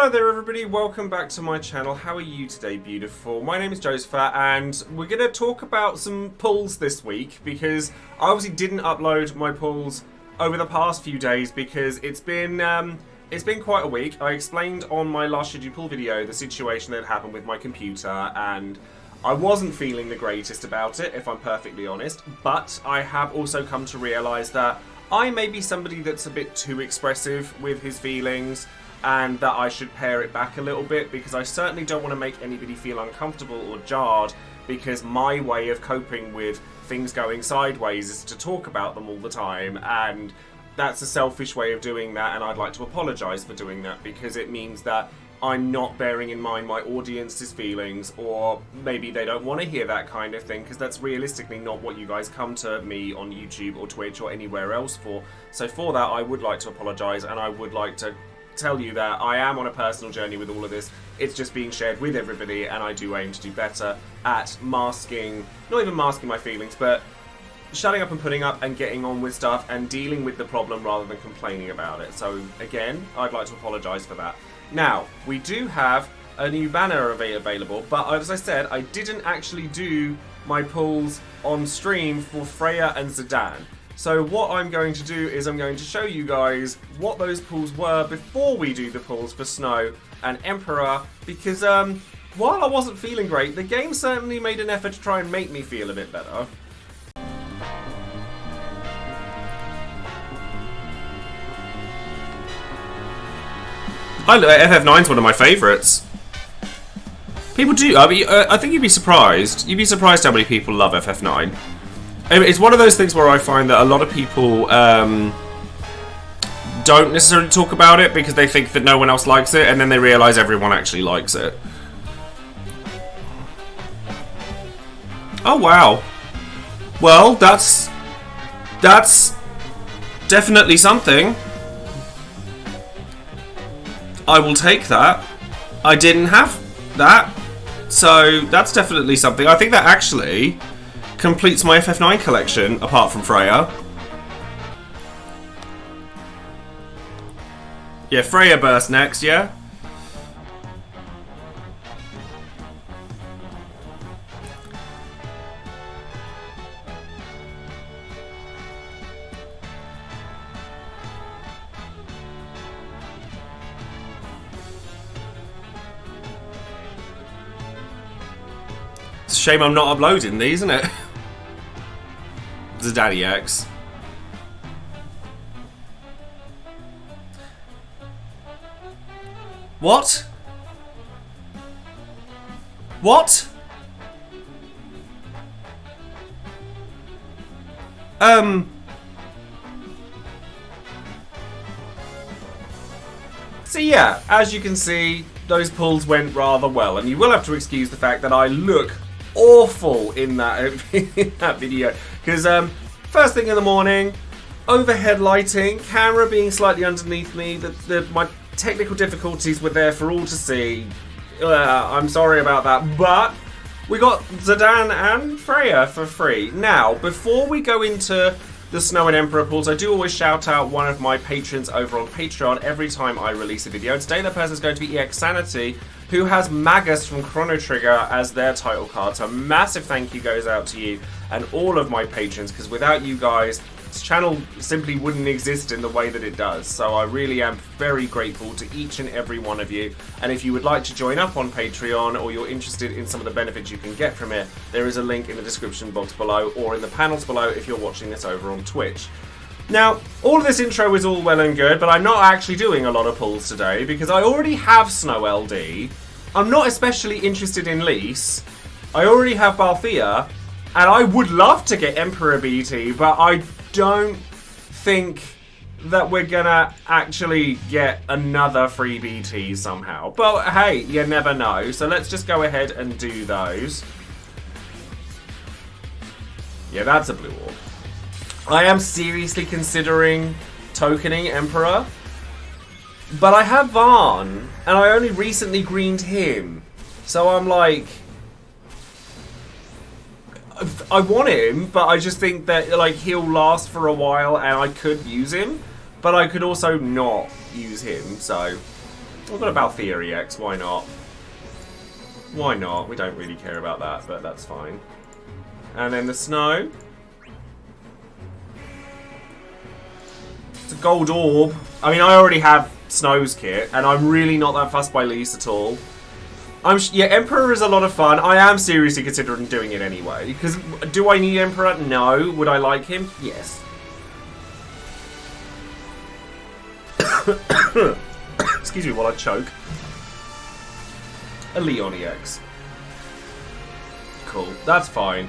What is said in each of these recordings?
Hello there everybody, welcome back to my channel. How are you today, beautiful? My name is Joesephyr and we're going to talk about some pulls this week because I obviously didn't upload my pulls over the past few days because it's been quite a week. I explained on my last scheduled pull video the situation that happened with my computer and I wasn't feeling the greatest about it, if I'm perfectly honest, but I have also come to realise that I may be somebody that's a bit too expressive with his feelings and that I should pare it back a little bit because I certainly don't want to make anybody feel uncomfortable or jarred because my way of coping with things going sideways is to talk about them all the time, and that's a selfish way of doing that, and I'd like to apologise for doing that because it means that I'm not bearing in mind my audience's feelings, or maybe they don't want to hear that kind of thing because that's realistically not what you guys come to me on YouTube or Twitch or anywhere else for. So for that I would like to apologise, and I would like to tell you that I am on a personal journey with all of this. It's just being shared with everybody, and I do aim to do better at masking, not even masking my feelings, but shutting up and putting up and getting on with stuff and dealing with the problem rather than complaining about it. So again, I'd like to apologise for that. Now, we do have a new banner available, but as I said, I didn't actually do my pulls on stream for Freya and Zidane. So what I'm going to do is I'm going to show you guys what those pulls were before we do the pulls for Snow and Emperor, because while I wasn't feeling great, the game certainly made an effort to try and make me feel a bit better. FF9's one of my favourites. People do. I mean, I think you'd be surprised. You'd be surprised how many people love FF9. It's one of those things where I find that a lot of people don't necessarily talk about it because they think that no one else likes it, and then they realise everyone actually likes it. Oh wow. Well, that's definitely something. I will take that. I didn't have that, so that's definitely something. I think that actually completes my FF9 collection, apart from Freya. Yeah, Freya burst next, yeah? It's a shame I'm not uploading these, isn't it? Zidane X. What? What? So yeah, as you can see, those pulls went rather well, and you will have to excuse the fact that I look awful in that video because first thing in the morning, overhead lighting, camera being slightly underneath me, my technical difficulties were there for all to see. I'm sorry about that, but we got Zidane and Freya for free. Now, before we go into the Snow and Emperor pulls, I do always shout out one of my patrons over on Patreon every time I release a video. Today that person is going to be EX Sanity, who has Magus from Chrono Trigger as their title card. So a massive thank you goes out to you and all of my patrons, because without you guys, this channel simply wouldn't exist in the way that it does. So I really am very grateful to each and every one of you. And if you would like to join up on Patreon, or you're interested in some of the benefits you can get from it, there is a link in the description box below or in the panels below if you're watching this over on Twitch. Now, all of this intro is all well and good, but I'm not actually doing a lot of pulls today because I already have Snow LD. I'm not especially interested in Lyse. I already have Balthier, and I would love to get Emperor BT, but I don't think that we're gonna actually get another free BT somehow. But hey, you never know. So let's just go ahead and do those. Yeah, that's a blue orb. I am seriously considering tokening Emperor, but I have Varn, and I only recently greened him. So I'm like, I want him, but I just think that like he'll last for a while and I could use him, but I could also not use him, so We've got a Balthier EX, why not? Why not? We don't really care about that, but that's fine. And then the snow. It's a gold orb. I mean, I already have Snow's kit, and I'm really not that fussed by Lyse at all. Yeah, Emperor is a lot of fun. I am seriously considering doing it anyway. Because do I need Emperor? No. Would I like him? Yes. Excuse me while I choke. A Leon EX. Cool. That's fine.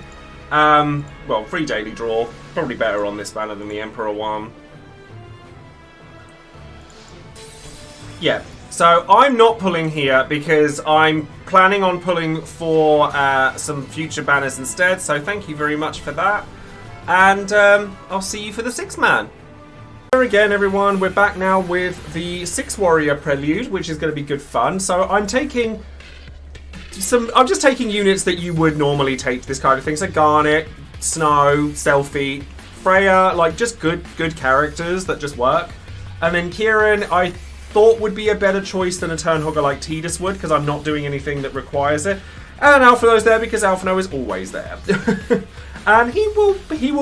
Well, free daily draw. Probably better on this banner than the Emperor one. Yeah. So I'm not pulling here because I'm planning on pulling for some future banners instead. So thank you very much for that. And I'll see you for the 6-man. Here again, everyone. We're back now with the 6-warrior prelude, which is going to be good fun. So I'm taking I'm just taking units that you would normally take this kind of thing. So Garnet, Snow, Selfie, Freya, like just good characters that just work. And then Kieran, I thought would be a better choice than a turn hogger like Tidus would, because I'm not doing anything that requires it. And Alphino's there because Alphino is always there. And he will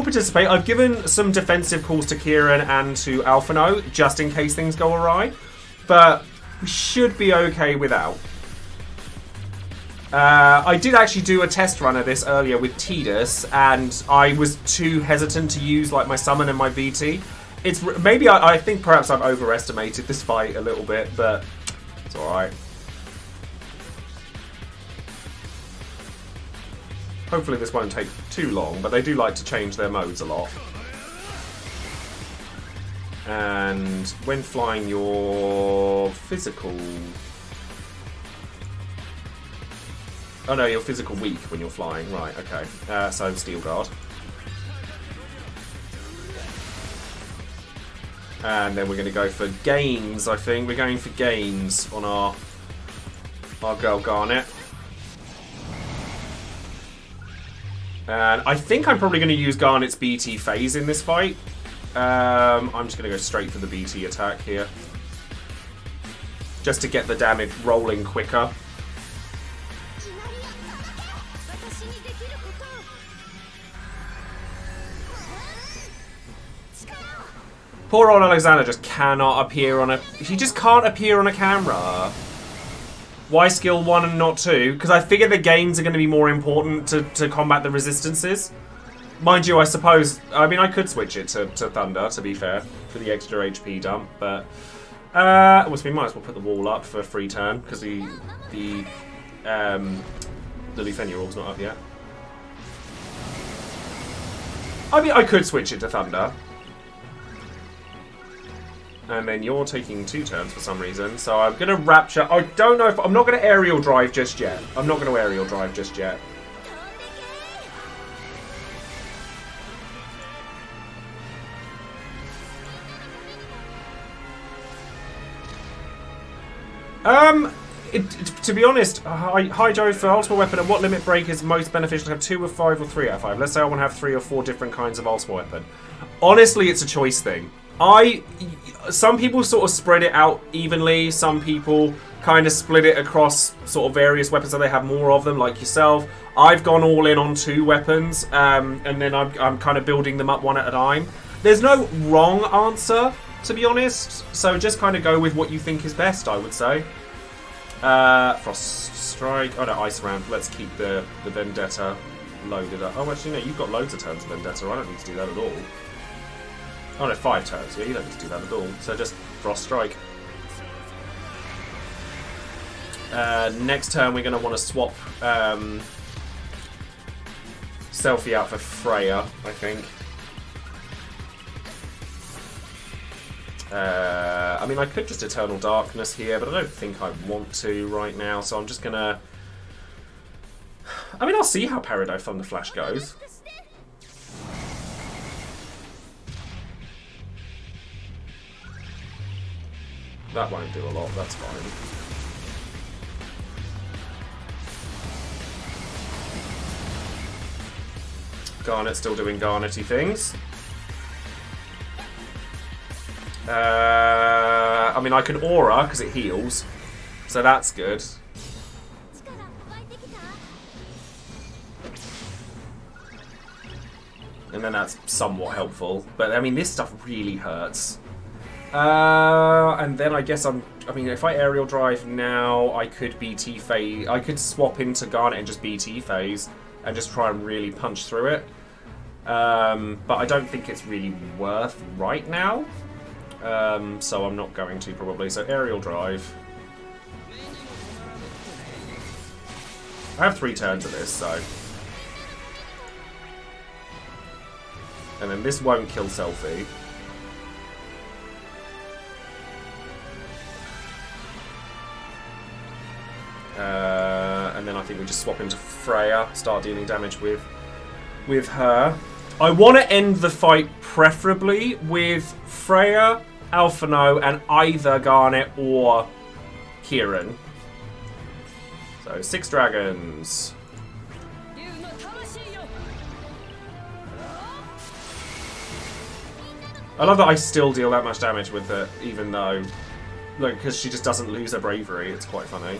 participate. I've given some defensive calls to Kieran and to Alphino, just in case things go awry. But we should be okay without. I did actually do a test run of this earlier with Tidus, and I was too hesitant to use like my summon and my VT. It's maybe I think perhaps I've overestimated this fight a little bit, but it's all right. Hopefully this won't take too long, but they do like to change their modes a lot. And when flying, your physical. Oh no, you're physical weak when you're flying. Right, okay. So Steel Guard. And then we're going to go for gains, I think. We're going for gains on our girl Garnet. And I think I'm probably going to use Garnet's BT phase in this fight. I'm just going to go straight for the BT attack here. Just to get the damage rolling quicker. Poor old Alexander just cannot appear on a... He just can't appear on a camera. Why skill 1 and not 2? Because I figure the gains are going to be more important to combat the resistances. Mind you, I suppose... I mean, I could switch it to Thunder, to be fair, for the extra HP dump, but... well, we might as well put the wall up for a free turn, because the Lufenia wall's not up yet. I mean, I could switch it to Thunder. And then you're taking 2 turns for some reason. So I'm going to Rapture. I don't know if... I'm not going to aerial drive just yet. I'm not going to aerial drive just yet. To be honest, hi Joe, for ultimate weapon, at what limit break is most beneficial to have 2 of 5 or 3 out of 5? Let's say I want to have 3 or 4 different kinds of ultimate weapon. Honestly, it's a choice thing. Some people sort of spread it out evenly. Some people kind of split it across sort of various weapons so they have more of them, like yourself. I've gone all in on 2 weapons, and then I'm kind of building them up one at a time. There's no wrong answer, to be honest. So just kind of go with what you think is best, I would say. Frost Strike. Oh no, Ice Round. Let's keep the Vendetta loaded up. Oh, actually, no, you've got loads of turns of Vendetta. I don't need to do that at all. Oh no, 5 turns. Yeah, you don't need to do that at all. So just Frost Strike. Next turn, we're going to want to swap Selfie out for Freya, I think. I mean, I could just Eternal Darkness here, but I don't think I want to right now, so I'm just going to... I mean, I'll see how Peridot Thunder Flash goes. That won't do a lot, that's fine. Garnet's still doing Garnety things. I mean, I can Aura, because it heals. So that's good. And then that's somewhat helpful. But, I mean, this stuff really hurts. And then I guess I mean, if I aerial drive now, I could BT phase. I could swap into Garnet and just BT phase and just try and really punch through it. But I don't think it's really worth right now. So I'm not going to probably. So aerial drive. I have 3 turns of this, so. And then this won't kill Selfie. And then I think we just swap into Freya, start dealing damage with her. I want to end the fight preferably with Freya, Alphino, and either Garnet or Kieran. So 6 dragons. I love that I still deal that much damage with it, even though, look, because she just doesn't lose her bravery. It's quite funny.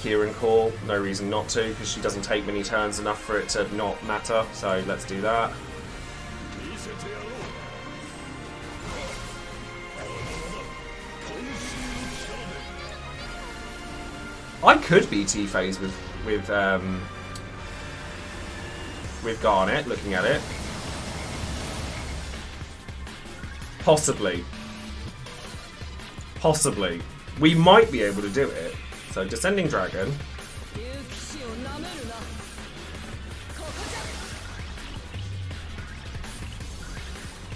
Kieran call, no reason not to, because she doesn't take many turns enough for it to not matter, so let's do that. I could BT phase with Garnet, looking at it. Possibly. Possibly. We might be able to do it. So, Descending Dragon.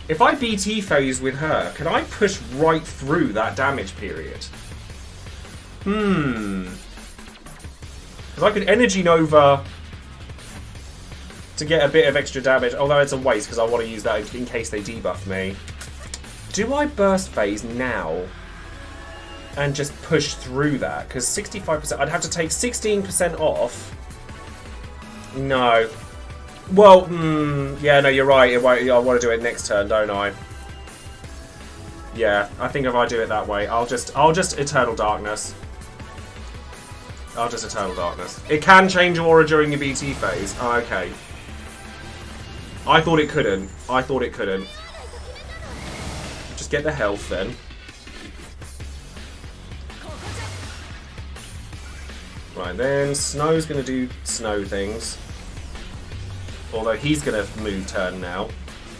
If I BT phase with her, can I push right through that damage period? Because I could Energy Nova to get a bit of extra damage, although it's a waste because I want to use that in case they debuff me. Do I burst phase now and just push through that? Because 65%, I'd have to take 16% off. No. Well, yeah, no, you're right. I want to do it next turn, don't I? Yeah, I think if I do it that way, I'll just Eternal Darkness. I'll just Eternal Darkness. It can change aura during your BT phase. Oh, okay. I thought it couldn't. I thought it couldn't. Just get the health then. Right, then Snow's going to do snow things. Although he's going to move turn now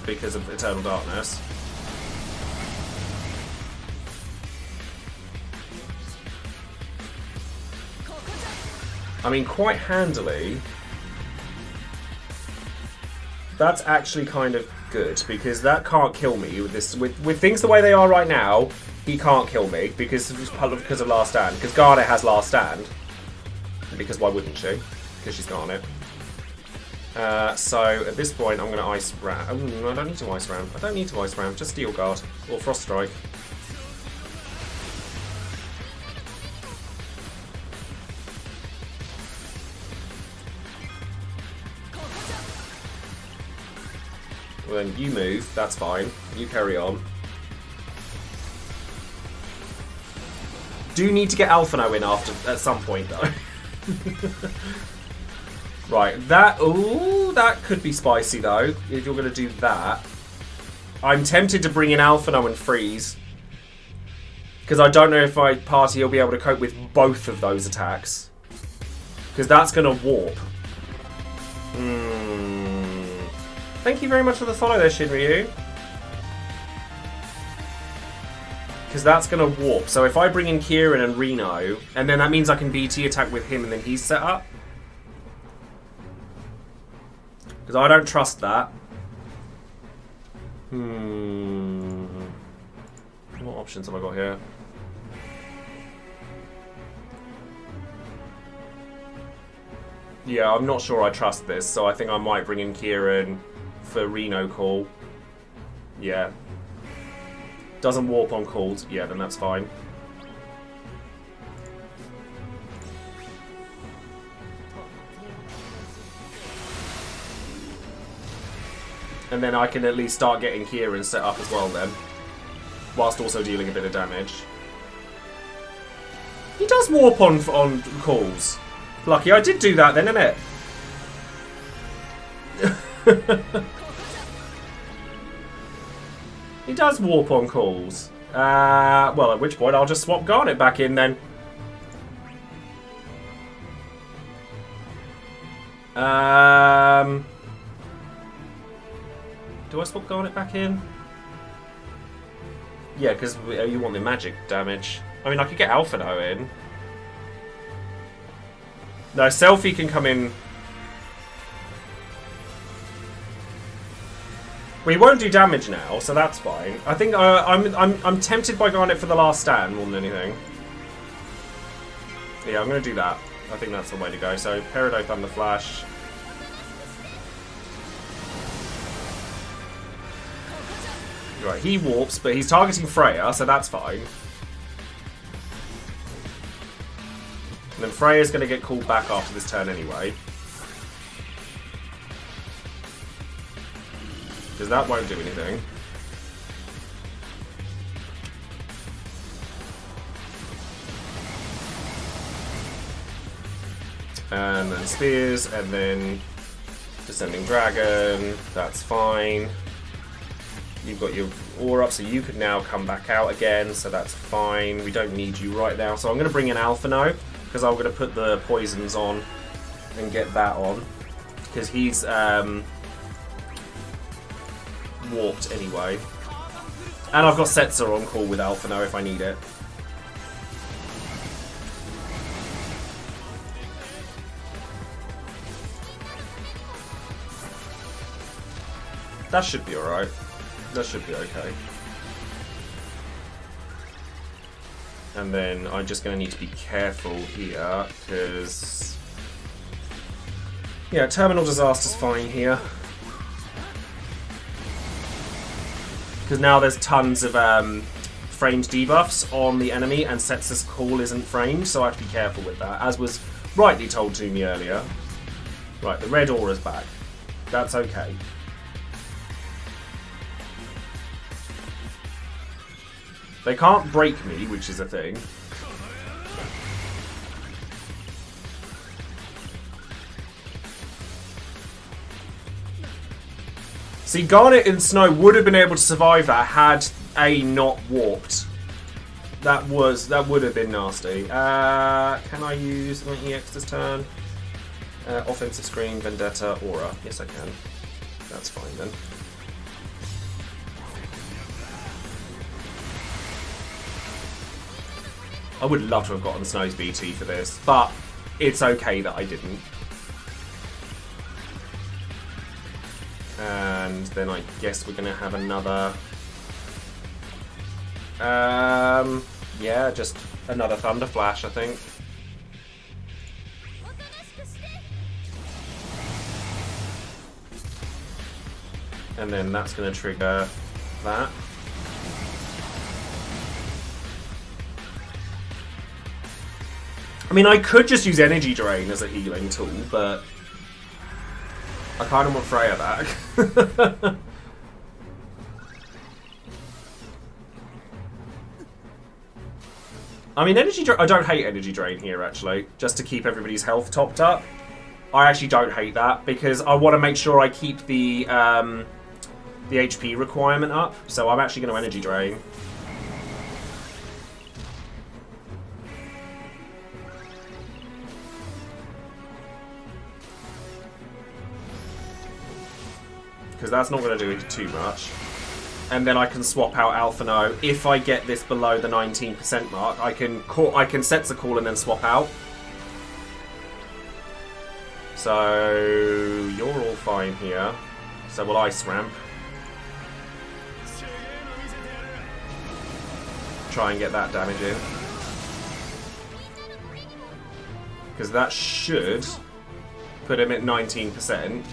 because of Eternal Darkness. I mean, quite handily. That's actually kind of good because that can't kill me with this. With things the way they are right now, he can't kill me because of Last Stand. Because Garnet has Last Stand. Because why wouldn't she? Because she's Garnet. So at this point, I'm going to Ice Ram. Oh, no, I don't need to Ice Ram. I don't need to Ice Ram. Just Steel Guard or Frost Strike. Well, then you move. That's fine. You carry on. Do need to get Alphino in at some point though. Right, that could be spicy though, if you're going to do that. I'm tempted to bring in Alphino and freeze. Because I don't know if my party will be able to cope with both of those attacks. Because that's going to warp. Thank you very much for the follow there, Shinryu. Because that's going to warp. So if I bring in Kieran and Reno, and then that means I can BT attack with him and then he's set up. Because I don't trust that. What options have I got here? Yeah, I'm not sure I trust this, so I think I might bring in Kieran for Reno call. Yeah. Doesn't warp on calls. Yeah, then that's fine. And then I can at least start getting Kieran set up as well then. Whilst also dealing a bit of damage. He does warp on calls. Lucky I did do that then, innit? He does warp on calls. Well, at which point I'll just swap Garnet back in then. Do I swap Garnet back in? Yeah, because you want the magic damage. I mean, I could get Alphino in. No, Selfie can come in. Well, he won't do damage now, so that's fine. I think I'm tempted by Garnet for the last stand more than anything. Yeah, I'm going to do that. I think that's the way to go. So, Peridot Thunder Flash. Right, he warps, but he's targeting Freya, so that's fine. And then Freya's going to get called back after this turn anyway. Because that won't do anything. And then Spears, and then Descending Dragon. That's fine. You've got your Aura up, so you could now come back out again, so that's fine. We don't need you right now. So I'm going to bring in Alphino, because I'm going to put the poisons on and get that on. Because he's warped anyway. And I've got Setzer on call with Alphino if I need it. That should be alright. That should be okay. And then I'm just going to need to be careful here, because... yeah, Terminal Disaster's fine here. Because now there's tons of framed debuffs on the enemy, and Setzer's call isn't framed, so I have to be careful with that, as was rightly told to me earlier. Right, the red aura's back. That's okay. They can't break me, which is a thing. See, Garnet and Snow would have been able to survive that had A not warped. That would have been nasty. Can I use my EX this turn? Offensive Screen, Vendetta, Aura. Yes, I can. That's fine then. I would love to have gotten Snow's BT for this, but it's okay that I didn't. And then I guess we're going to have another... yeah, just another Thunder Flash, I think. And then that's going to trigger that. I mean, I could just use Energy Drain as a healing tool, but I kind of want Freya back. I mean, I don't hate Energy Drain here, actually, just to keep everybody's health topped up. I actually don't hate that, because I want to make sure I keep the HP requirement up, so I'm actually going to Energy Drain. Because that's not going to do it too much. And then I can swap out Alphino. If I get this below the 19% mark, I can set the call and then swap out. So you're all fine here. So will Ice Ramp. Try and get that damage in. Because that should put him at 19%.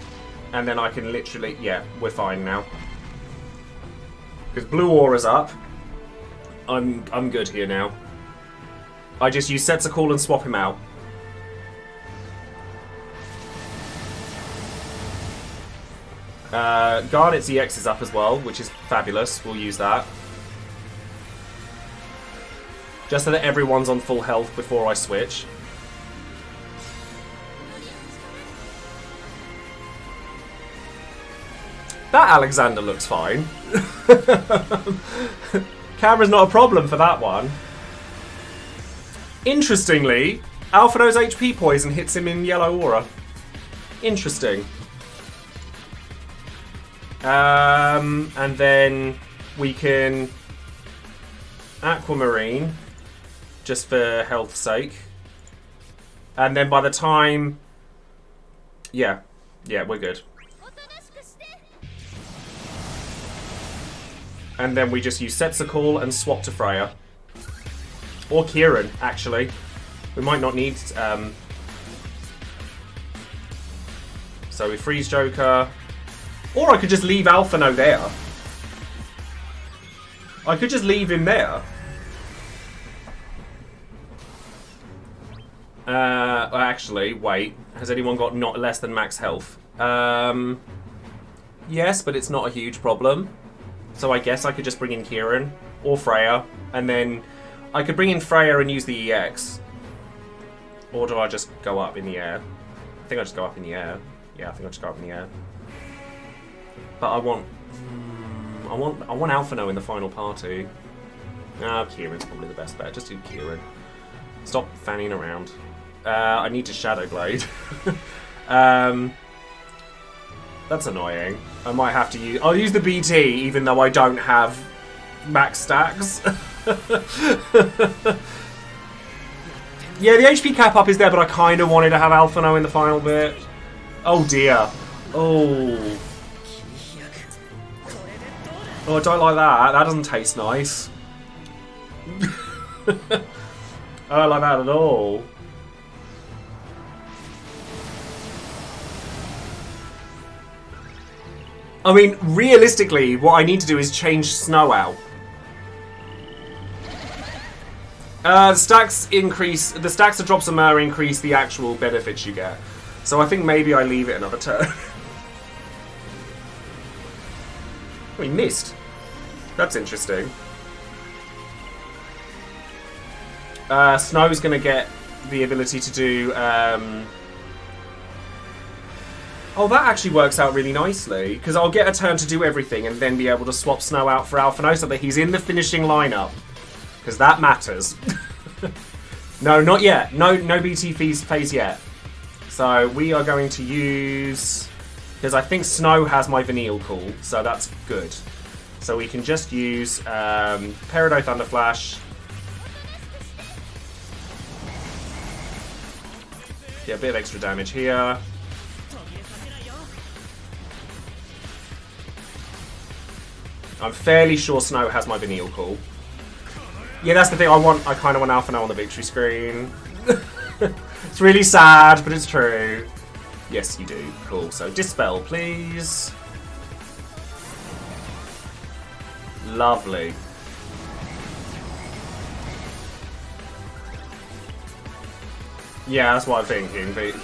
And then I can literally... yeah, we're fine now. Because Blue Aura's up. I'm good here now. I just use Sets a Call and swap him out. Garnet's EX is up as well, which is fabulous. We'll use that. Just so that everyone's on full health before I switch. That Alexander looks fine. Camera's not a problem for that one. Interestingly, Alphino's HP poison hits him in yellow aura. Interesting. And then we can Aquamarine, just for health's sake. And then by the time... Yeah, we're good. And then we just use Setsucall and swap to Freya. Or Kieran, actually. We might not need... So we freeze Joker. Or I could just leave Alphino there. I could just leave him there. Actually, wait. Has anyone got not less than max health? Yes, but it's not a huge problem. So I guess I could just bring in Kieran or Freya, and then I could bring in Freya and use the EX. Or do I just go up in the air? I think I just go up in the air. Yeah, I think I just go up in the air. But I want Alphino in the final party. Kieran's probably the best bet. Just do Kieran. Stop fanning around. I need to Shadow Blade. That's annoying. I might have to use... I'll use the BT, even though I don't have max stacks. Yeah, the HP cap up is there, but I kind of wanted to have Alphino in the final bit. Oh, dear. Oh. Oh, I don't like that. That doesn't taste nice. I don't like that at all. I mean, realistically, what I need to do is change Snow out. The stacks increase... The stacks of Drops of Myrrh increase the actual benefits you get. So I think maybe I leave it another turn. Oh, he missed. That's interesting. Snow's going to get the ability to do... Oh, that actually works out really nicely, because I'll get a turn to do everything and then be able to swap Snow out for Alphino so that he's in the finishing lineup. Because that matters. No, not yet. No BT phase yet. So we are going to use... Because I think Snow has my Vanille Call, so that's good. So we can just use Peridot Thunderflash. Get a bit of extra damage here. I'm fairly sure Snow has my Vanille Call. Yeah, that's the thing. I kind of want Alphino on the victory screen. It's really sad, but it's true. Yes, you do. Cool. So Dispel, please. Lovely. Yeah, that's what I'm thinking. But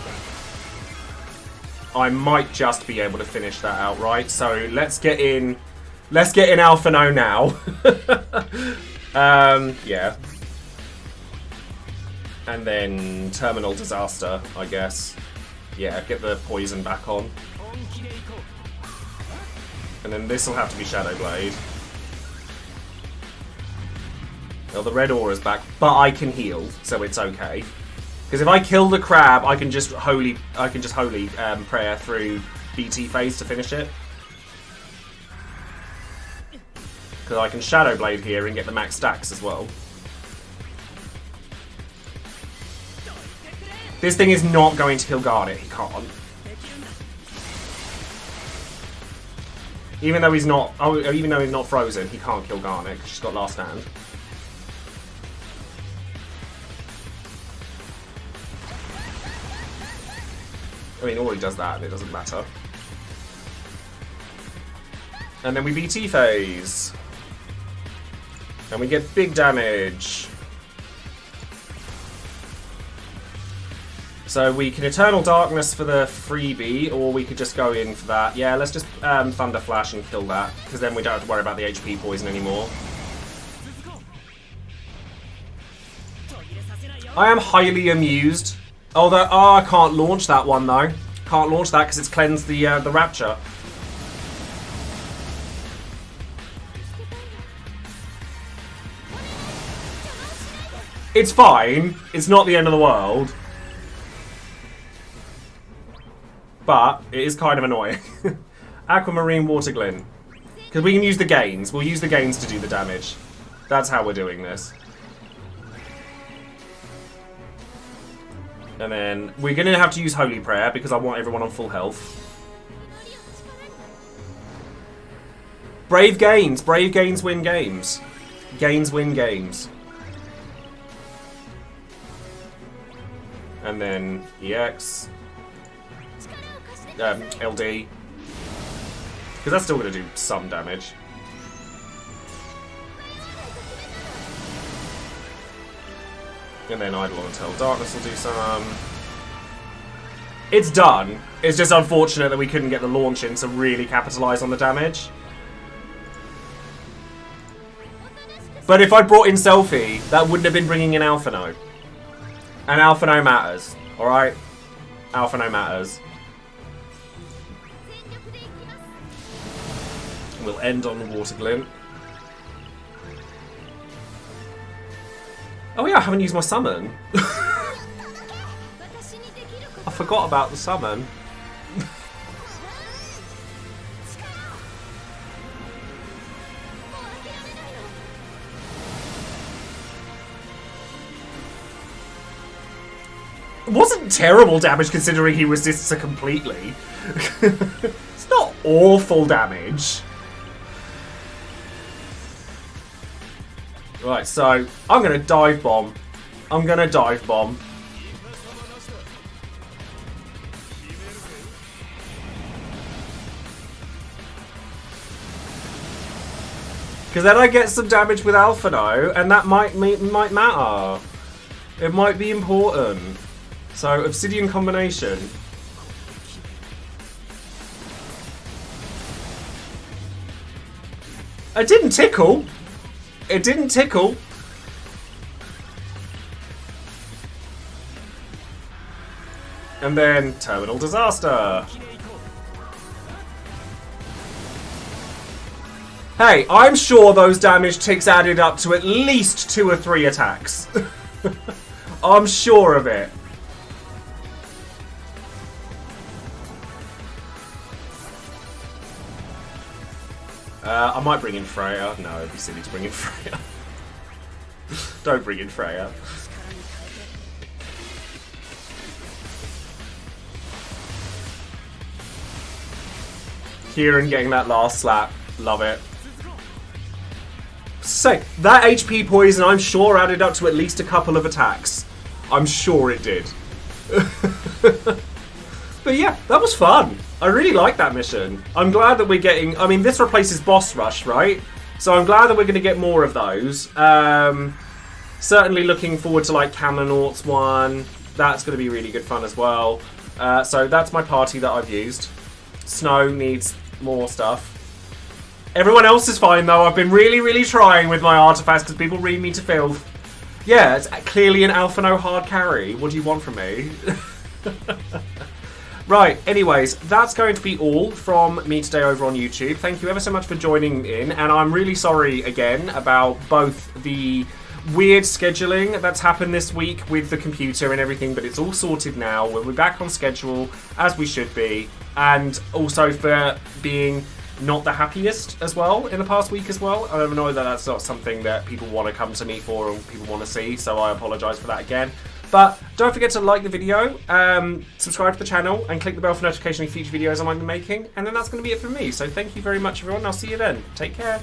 I might just be able to finish that outright. So let's get in. Let's get in Alphino now. Yeah. And then Terminal Disaster, I guess. Yeah, get the poison back on. And then this will have to be Shadow Blade. Well, the red aura's back, but I can heal, so it's okay. Because if I kill the crab, I can just holy prayer through BT phase to finish it. Because I can Shadow Blade here and get the max stacks as well. This thing is not going to kill Garnet. He can't. Even though he's not, even though he's not frozen, he can't kill Garnet because she's got Last Stand. I mean, already does that, and it doesn't matter. And then we BT phase. And we get big damage. So we can Eternal Darkness for the freebie, or we could just go in for that. Yeah, let's just Thunder Flash and kill that, because then we don't have to worry about the HP poison anymore. I am highly amused. Although, I can't launch that one though. Can't launch that because it's cleansed the Rapture. It's fine. It's not the end of the world. But it is kind of annoying. Aquamarine Water Glint. Because we can use the gains. We'll use the gains to do the damage. That's how we're doing this. And then we're going to have to use Holy Prayer because I want everyone on full health. Brave gains. Brave gains win games. Gains win games. And then EX. LD. Because that's still going to do some damage. And then Eidolon Until Darkness will do some. It's done. It's just unfortunate that we couldn't get the launch in to really capitalise on the damage. But if I brought in Selfie, that wouldn't have been bringing in Alphino. And Alphino matters. Alright? Alphino matters. We'll end on the Water Glint. Oh yeah, I haven't used my summon. I forgot about the summon. It wasn't terrible damage considering he resists it completely. It's not awful damage. Right, so I'm going to dive bomb. I'm going to dive bomb. Because then I get some damage with Alphino, and that might matter. It might be important. So, Obsidian Combination. It didn't tickle. It didn't tickle. And then Terminal Disaster. Hey, I'm sure those damage ticks added up to at least 2 or 3 attacks. I'm sure of it. I might bring in Freya. No, it'd be silly to bring in Freya. Don't bring in Freya. Kieran getting that last slap. Love it. So, that HP poison I'm sure added up to at least a couple of attacks. I'm sure it did. But yeah, that was fun. I really like that mission. I'm glad that we're getting... I mean, this replaces Boss Rush, right? So I'm glad that we're going to get more of those. Certainly looking forward to, like, Camelnauts 1. That's going to be really good fun as well. So that's my party that I've used. Snow needs more stuff. Everyone else is fine, though. I've been really, really trying with my artifacts because people read me to filth. Yeah, it's clearly an Alphino hard carry. What do you want from me? Right, anyways, that's going to be all from me today over on YouTube. Thank you ever so much for joining in, and I'm really sorry again about both the weird scheduling that's happened this week with the computer and everything, but it's all sorted now. We're back on schedule, as we should be, and also for being not the happiest as well in the past week as well. I know that that's not something that people want to come to me for or people want to see, so I apologise for that again. But don't forget to like the video, subscribe to the channel, and click the bell for notification of future videos I might be making. And then that's going to be it from me. So thank you very much, everyone. I'll see you then. Take care.